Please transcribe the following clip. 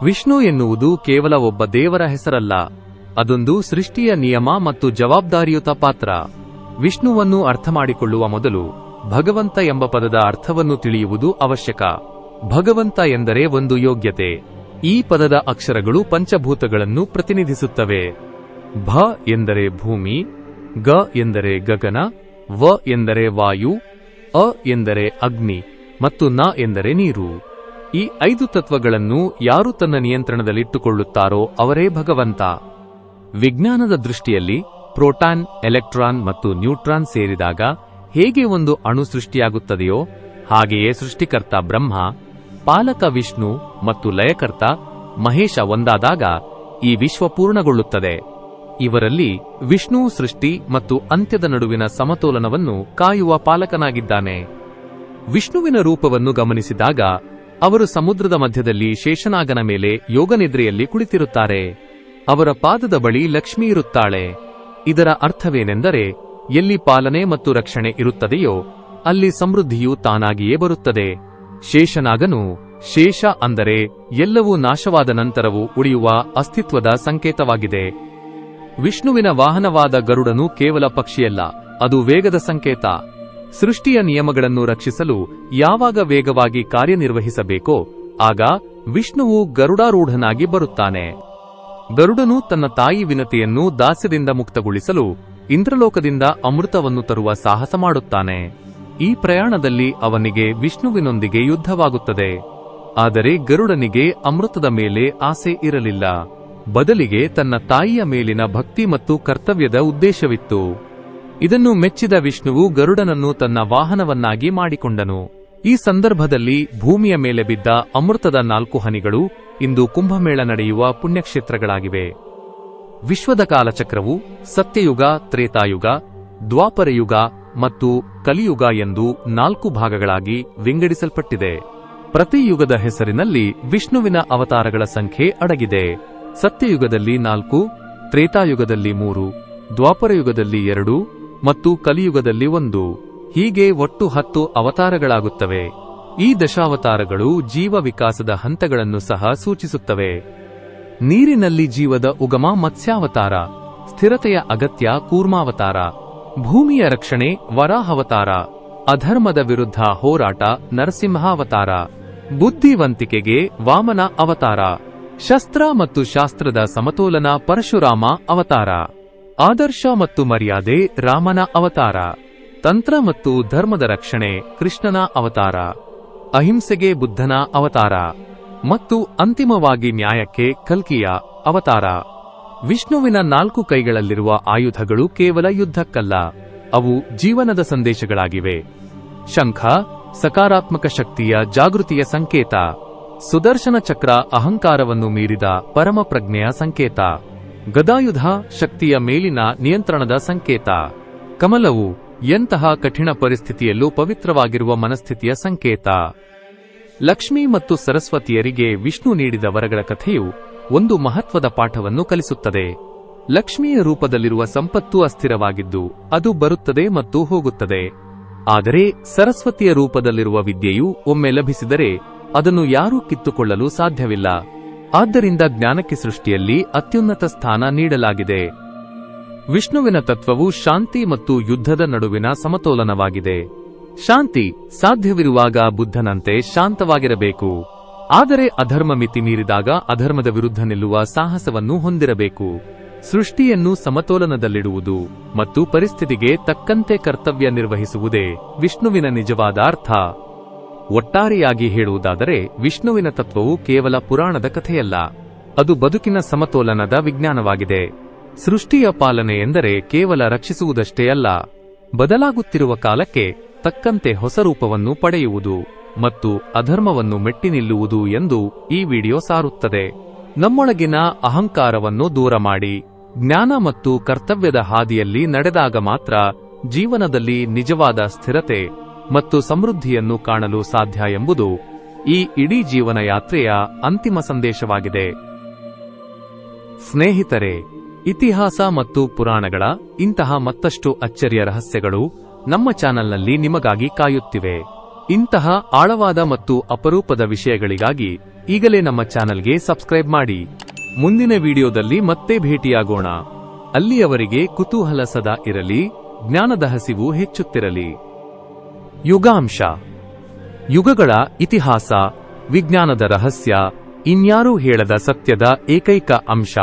ವಿಷ್ಣು ಎನ್ನುವುದು ಕೇವಲ ಒಬ್ಬ ದೇವರ ಹೆಸರಲ್ಲ, ಅದೊಂದು ಸೃಷ್ಟಿಯ ನಿಯಮ ಮತ್ತು ಜವಾಬ್ದಾರಿಯುತ ಪಾತ್ರ. ವಿಷ್ಣುವನ್ನು ಅರ್ಥಮಾಡಿಕೊಳ್ಳುವ ಮೊದಲು ಭಗವಂತ ಎಂಬ ಪದದ ಅರ್ಥವನ್ನು ತಿಳಿಯುವುದು ಅವಶ್ಯಕ. ಭಗವಂತ ಎಂದರೆ ಒಂದು ಯೋಗ್ಯತೆ. ಈ ಪದದ ಅಕ್ಷರಗಳು ಪಂಚಭೂತಗಳನ್ನು ಪ್ರತಿನಿಧಿಸುತ್ತವೆ. ಭ ಎಂದರೆ ಭೂಮಿ, ಗ ಎಂದರೆ ಗಗನ, ವ ಎಂದರೆ ವಾಯು, ಅ ಎಂದರೆ ಅಗ್ನಿ ಮತ್ತು ನ ಎಂದರೆ ನೀರು. ಈ 5 ತತ್ವಗಳನ್ನು ಯಾರು ತನ್ನ ನಿಯಂತ್ರಣದಲ್ಲಿಟ್ಟುಕೊಳ್ಳುತ್ತಾರೋ ಅವರೇ ಭಗವಂತ. ವಿಜ್ಞಾನದ ದೃಷ್ಟಿಯಲ್ಲಿ ಪ್ರೋಟಾನ್, ಎಲೆಕ್ಟ್ರಾನ್ ಮತ್ತು ನ್ಯೂಟ್ರಾನ್ ಸೇರಿದಾಗ ಹೇಗೆ ಒಂದು ಅಣು ಸೃಷ್ಟಿಯಾಗುತ್ತದೆಯೋ ಹಾಗೆಯೇ ಸೃಷ್ಟಿಕರ್ತ ಬ್ರಹ್ಮ, ಪಾಲಕ ವಿಷ್ಣು ಮತ್ತು ಲಯಕರ್ತ ಮಹೇಶ ಒಂದಾದಾಗ ಈ ವಿಶ್ವ ಪೂರ್ಣಗೊಳ್ಳುತ್ತದೆ. ಇವರಲ್ಲಿ ವಿಷ್ಣು ಸೃಷ್ಟಿ ಮತ್ತು ಅಂತ್ಯದ ನಡುವಿನ ಸಮತೋಲನವನ್ನು ಕಾಯುವ ಪಾಲಕನಾಗಿದ್ದಾನೆ. ವಿಷ್ಣುವಿನ ರೂಪವನ್ನು ಗಮನಿಸಿದಾಗ ಅವರು ಸಮುದ್ರದ ಮಧ್ಯದಲ್ಲಿ ಶೇಷನಾಗನ ಮೇಲೆ ಯೋಗನಿದ್ರೆಯಲ್ಲಿ ಕುಳಿತಿರುತ್ತಾರೆ. ಅವರ ಪಾದದ ಬಳಿ ಲಕ್ಷ್ಮಿ ಇರುತ್ತಾಳೆ. ಇದರ ಅರ್ಥವೇನೆಂದರೆ ಎಲ್ಲಿ ಪಾಲನೆ ಮತ್ತು ರಕ್ಷಣೆ ಇರುತ್ತದೆಯೋ ಅಲ್ಲಿ ಸಮೃದ್ಧಿಯು ತಾನಾಗಿಯೇ ಬರುತ್ತದೆ. ಶೇಷನಾಗನು, ಶೇಷ ಅಂದರೆ ಎಲ್ಲವೂ ನಾಶವಾದ ನಂತರವೂ ಉಳಿಯುವ ಅಸ್ತಿತ್ವದ ಸಂಕೇತವಾಗಿದೆ. ವಿಷ್ಣುವಿನ ವಾಹನವಾದ ಗರುಡನು ಕೇವಲ ಪಕ್ಷಿಯಲ್ಲ, ಅದು ವೇಗದ ಸಂಕೇತ. ಸೃಷ್ಟಿಯ ನಿಯಮಗಳನ್ನು ರಕ್ಷಿಸಲು ಯಾವಾಗ ವೇಗವಾಗಿ ಕಾರ್ಯನಿರ್ವಹಿಸಬೇಕೋ ಆಗ ವಿಷ್ಣುವು ಗರುಡಾರೂಢನಾಗಿ ಬರುತ್ತಾನೆ. ಗರುಡನು ತನ್ನ ತಾಯಿ ವಿನತಿಯನ್ನು ದಾಸ್ಯದಿಂದ ಮುಕ್ತಗೊಳಿಸಲು ಇಂದ್ರಲೋಕದಿಂದ ಅಮೃತವನ್ನು ತರುವ ಸಾಹಸ ಮಾಡುತ್ತಾನೆ. ಈ ಪ್ರಯಾಣದಲ್ಲಿ ಅವನಿಗೆ ವಿಷ್ಣುವಿನೊಂದಿಗೆ ಯುದ್ಧವಾಗುತ್ತದೆ. ಆದರೆ ಗರುಡನಿಗೆ ಅಮೃತದ ಮೇಲೆ ಆಸೆ ಇರಲಿಲ್ಲ. ಬದಲಿಗೆ ತನ್ನ ತಾಯಿಯ ಮೇಲಿನ ಭಕ್ತಿ ಮತ್ತು ಕರ್ತವ್ಯದ ಉದ್ದೇಶವಿತ್ತು. ಇದನ್ನು ಮೆಚ್ಚಿದ ವಿಷ್ಣುವು ಗರುಡನನ್ನು ತನ್ನ ವಾಹನವನ್ನಾಗಿ ಮಾಡಿಕೊಂಡನು. ಈ ಸಂದರ್ಭದಲ್ಲಿ ಭೂಮಿಯ ಮೇಲೆ ಬಿದ್ದ ಅಮೃತದ 4 ಹನಿಗಳು ಇಂದು ಕುಂಭಮೇಳ ನಡೆಯುವ ಪುಣ್ಯಕ್ಷೇತ್ರಗಳಾಗಿವೆ. ವಿಶ್ವದ ಕಾಲಚಕ್ರವು ಸತ್ಯಯುಗ, ತ್ರೇತಾಯುಗ, ದ್ವಾಪರಯುಗ ಮತ್ತು ಕಲಿಯುಗ ಎಂದು 4 ಭಾಗಗಳಾಗಿ ವಿಂಗಡಿಸಲ್ಪಟ್ಟಿದೆ. ಪ್ರತಿ ಯುಗದ ಹೆಸರಿನಲ್ಲಿ ವಿಷ್ಣುವಿನ ಅವತಾರಗಳ ಸಂಖ್ಯೆ ಅಡಗಿದೆ. ಸತ್ಯಯುಗದಲ್ಲಿ 4, ತ್ರೇತಾಯುಗದಲ್ಲಿ 3, ದ್ವಾಪರಯುಗದಲ್ಲಿ 2 ಮತ್ತು ಕಲಿಯುಗದಲ್ಲಿ 1, ಹೀಗೆ ಒಟ್ಟು 10 ಅವತಾರಗಳಾಗುತ್ತವೆ. ಈ ದಶಾವತಾರಗಳು ಜೀವ ವಿಕಾಸದ ಹಂತಗಳನ್ನು ಸಹ ಸೂಚಿಸುತ್ತವೆ. ನೀರಿನಲ್ಲಿ ಜೀವದ ಉಗಮ ಮತ್ಸ್ಯಾವತಾರ, ಸ್ಥಿರತೆಯ ಅಗತ್ಯ ಕೂರ್ಮಾವತಾರ, ಭೂಮಿಯ ರಕ್ಷಣೆ ವರಾಹಾವತಾರ, ಅಧರ್ಮದ ವಿರುದ್ಧ ಹೋರಾಟ ನರಸಿಂಹಾವತಾರ, ಬುದ್ಧಿವಂತಿಕೆಗೆ ವಾಮನ ಅವತಾರ, ಶಸ್ತ್ರ ಮತ್ತು ಶಾಸ್ತ್ರದ ಸಮತೋಲನ ಪರಶುರಾಮ ಅವತಾರ, ಆದರ್ಶ ಮತ್ತು ಮರ್ಯಾದೆ ರಾಮನ ಅವತಾರ, ತಂತ್ರ ಮತ್ತು ಧರ್ಮದ ರಕ್ಷಣೆ ಕೃಷ್ಣನ ಅವತಾರ, ಅಹಿಂಸೆಗೆ ಬುದ್ಧನ ಅವತಾರ ಮತ್ತು ಅಂತಿಮವಾಗಿ ನ್ಯಾಯಕ್ಕೆ ಕಲ್ಕಿಯ ಅವತಾರ. ವಿಷ್ಣುವಿನ 4 ಕೈಗಳಲ್ಲಿರುವ ಆಯುಧಗಳು ಕೇವಲ ಯುದ್ಧಕ್ಕಲ್ಲ, ಅವು ಜೀವನದ ಸಂದೇಶಗಳಾಗಿವೆ. ಶಂಖ ಸಕಾರಾತ್ಮಕ ಶಕ್ತಿಯ ಜಾಗೃತಿಯ ಸಂಕೇತ, ಸುದರ್ಶನ ಚಕ್ರ ಅಹಂಕಾರವನ್ನು ಮೀರಿದ ಪರಮಪ್ರಜ್ಞೆಯ ಸಂಕೇತ, ಗದಾಯುಧ ಶಕ್ತಿಯ ಮೇಲಿನ ನಿಯಂತ್ರಣದ ಸಂಕೇತ, ಕಮಲವು ಎಂತಹ ಕಠಿಣ ಪರಿಸ್ಥಿತಿಯಲ್ಲೂ ಪವಿತ್ರವಾಗಿರುವ ಮನಸ್ಥಿತಿಯ ಸಂಕೇತ. ಲಕ್ಷ್ಮಿ ಮತ್ತು ಸರಸ್ವತಿಯರಿಗೆ ವಿಷ್ಣು ನೀಡಿದ ವರಗಳ ಕಥೆಯು ಒಂದು ಮಹತ್ವದ ಪಾಠವನ್ನು ಕಲಿಸುತ್ತದೆ. ಲಕ್ಷ್ಮಿಯ ರೂಪದಲ್ಲಿರುವ ಸಂಪತ್ತು ಅಸ್ಥಿರವಾಗಿದ್ದು ಅದು ಬರುತ್ತದೆ ಮತ್ತು ಹೋಗುತ್ತದೆ. ಆದರೆ ಸರಸ್ವತಿಯ ರೂಪದಲ್ಲಿರುವ ವಿದ್ಯೆಯು ಒಮ್ಮೆ ಲಭಿಸಿದರೆ ಅದನ್ನು ಯಾರೂ ಕಿತ್ತುಕೊಳ್ಳಲು ಸಾಧ್ಯವಿಲ್ಲ. ಆದ್ದರಿಂದ ಜ್ಞಾನಕ್ಕೆ ಸೃಷ್ಟಿಯಲ್ಲಿ ಅತ್ಯುನ್ನತ ಸ್ಥಾನ ನೀಡಲಾಗಿದೆ. ವಿಷ್ಣುವಿನ ತತ್ವವು ಶಾಂತಿ ಮತ್ತು ಯುದ್ಧದ ನಡುವಿನ ಸಮತೋಲನವಾಗಿದೆ. ಶಾಂತಿ ಸಾಧ್ಯವಿರುವಾಗ ಬುದ್ಧನಂತೆ ಶಾಂತವಾಗಿರಬೇಕು, ಆದರೆ ಅಧರ್ಮ ಮಿತಿ ಮೀರಿದಾಗ ಅಧರ್ಮದ ವಿರುದ್ಧ ನಿಲ್ಲುವ ಸಾಹಸವನ್ನು ಹೊಂದಿರಬೇಕು. ಸೃಷ್ಟಿಯನ್ನು ಸಮತೋಲನದಲ್ಲಿಡುವುದು ಮತ್ತು ಪರಿಸ್ಥಿತಿಗೆ ತಕ್ಕಂತೆ ಕರ್ತವ್ಯ ನಿರ್ವಹಿಸುವುದೇ ವಿಷ್ಣುವಿನ ನಿಜವಾದ ಅರ್ಥ. ಒಟ್ಟಾರೆಯಾಗಿ ಹೇಳುವುದಾದರೆ ವಿಷ್ಣುವಿನ ತತ್ವವು ಕೇವಲ ಪುರಾಣದ ಕಥೆಯಲ್ಲ, ಅದು ಬದುಕಿನ ಸಮತೋಲನದ ವಿಜ್ಞಾನವಾಗಿದೆ. ಸೃಷ್ಟಿಯ ಪಾಲನೆ ಎಂದರೆ ಕೇವಲ ರಕ್ಷಿಸುವುದಷ್ಟೇ ಅಲ್ಲ, ಬದಲಾಗುತ್ತಿರುವ ಕಾಲಕ್ಕೆ ತಕ್ಕಂತೆ ಹೊಸ ರೂಪವನ್ನು ಪಡೆಯುವುದು ಮತ್ತು ಅಧರ್ಮವನ್ನು ಮೆಟ್ಟಿ ನಿಲ್ಲುವುದು ಎಂದು ಈ ವಿಡಿಯೋ ಸಾರುತ್ತದೆ. ನಮ್ಮೊಳಗಿನ ಅಹಂಕಾರವನ್ನು ದೂರ ಮಾಡಿ ಜ್ಞಾನ ಮತ್ತು ಕರ್ತವ್ಯದ ಹಾದಿಯಲ್ಲಿ ನಡೆದಾಗ ಮಾತ್ರ ಜೀವನದಲ್ಲಿ ನಿಜವಾದ ಸ್ಥಿರತೆ ಮತ್ತು ಸಮೃದ್ಧಿಯನ್ನು ಕಾಣಲು ಸಾಧ್ಯ ಎಂಬುದು ಈ ಇಡೀ ಜೀವನ ಯಾತ್ರೆಯ ಅಂತಿಮ ಸಂದೇಶವಾಗಿದೆ. ಸ್ನೇಹಿತರೆ, ಇತಿಹಾಸ ಮತ್ತು ಪುರಾಣಗಳ ಇಂತಹ ಮತ್ತಷ್ಟು ಅಚ್ಚರಿಯ ರಹಸ್ಯಗಳು ನಮ್ಮ ಚಾನೆಲ್ನಲ್ಲಿ ನಿಮಗಾಗಿ ಕಾಯುತ್ತಿವೆ. ಇಂತಹ ಆಳವಾದ ಮತ್ತು ಅಪರೂಪದ ವಿಷಯಗಳಿಗಾಗಿ ಈಗಲೇ ನಮ್ಮ ಚಾನೆಲ್ಗೆ ಸಬ್ಸ್ಕ್ರೈಬ್ ಮಾಡಿ. ಮುಂದಿನ ವಿಡಿಯೋದಲ್ಲಿ ಮತ್ತೆ ಭೇಟಿಯಾಗೋಣ. ಅಲ್ಲಿಯವರೆಗೆ ಕುತೂಹಲ ಸದಾ ಇರಲಿ, ಜ್ಞಾನದ ಹಸಿವು ಹೆಚ್ಚುತ್ತಿರಲಿ. ಯುಗಾಂಶ. ಯುಗಗಳ ಇತಿಹಾಸ, ವಿಜ್ಞಾನದ ರಹಸ್ಯ, ಇನ್ಯಾರೂ ಹೇಳದ ಸತ್ಯದ ಏಕೈಕ ಅಂಶ.